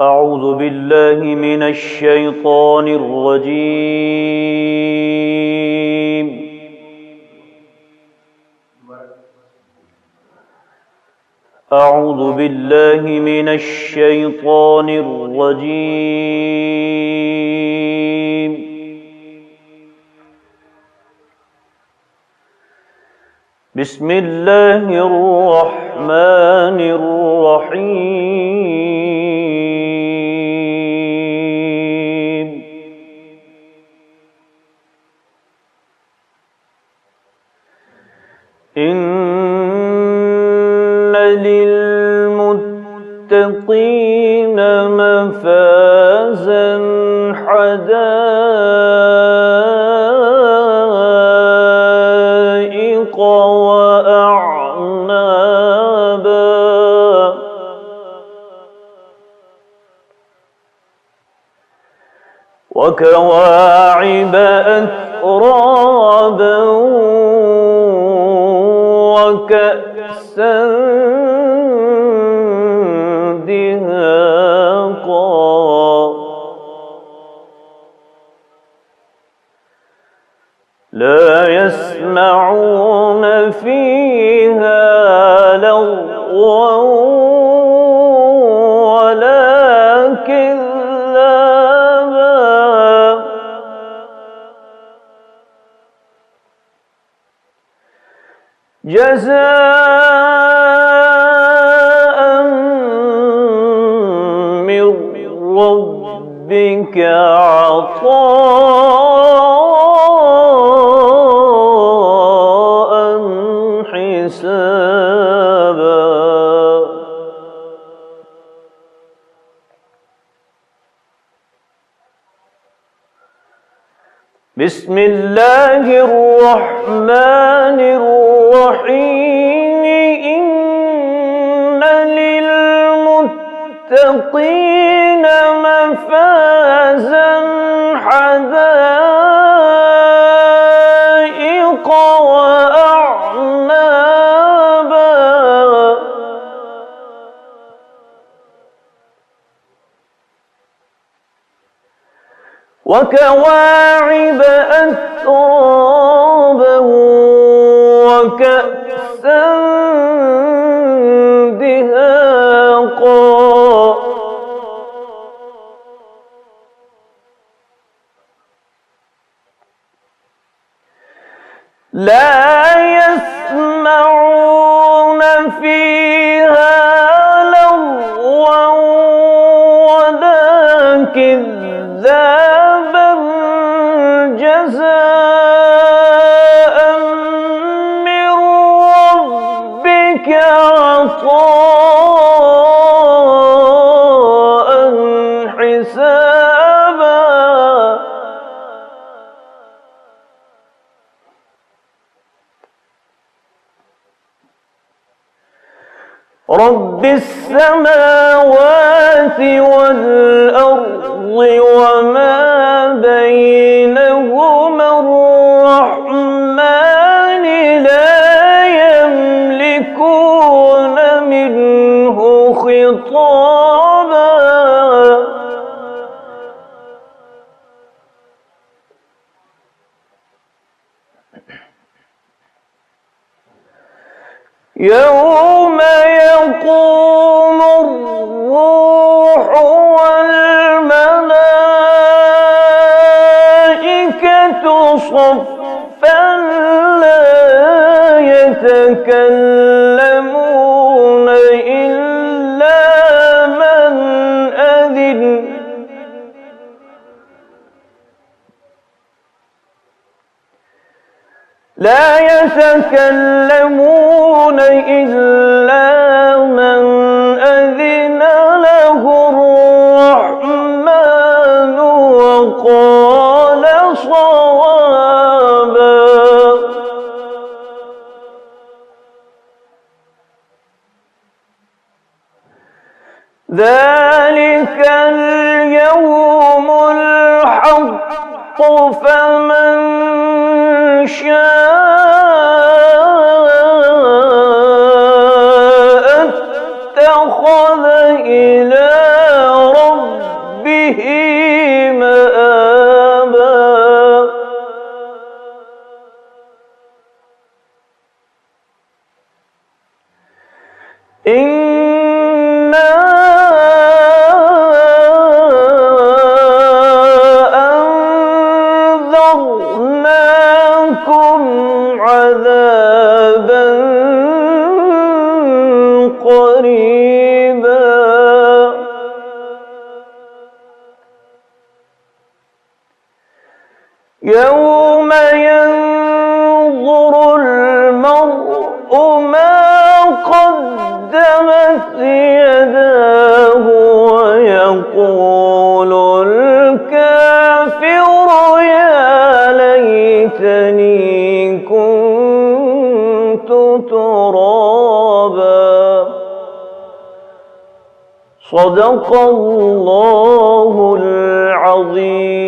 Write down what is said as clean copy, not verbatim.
أعوذ بالله من الشيطان الرجيم. أعوذ بالله من الشيطان الرجيم. بسم الله الرحمن الرحيم. إن للمتقين مفازا حدائق وأعنابا وكواعب أترابا وكأسا دهاقا لا يسمعون فيها لغوا ولا كذابا جزاء من ربك عطاء حسابا. بسم الله الرحمن الرحيم. إن للمتقين مفازا حدائق وأعنابا وكواعب أترابا وكأسا دهاقا لا يسمعون فيها لغوا ولا كذابا جزاء من ربك عطاء حسابا. رب السماوات والأرض وما بينهما الرحمن لا يملكون منه خطابا. يوم يقوم الروح والملائكة صفا لا يتكلمون إلا من أذن له الرحمن وقال صوابا. ذلك اليوم الحق فمن شاء اتخذ إلى ربه يوم ينظر المرء ما قدمت يداه ويقول الكافر يا ليتني كنت ترابا. صدق الله العظيم.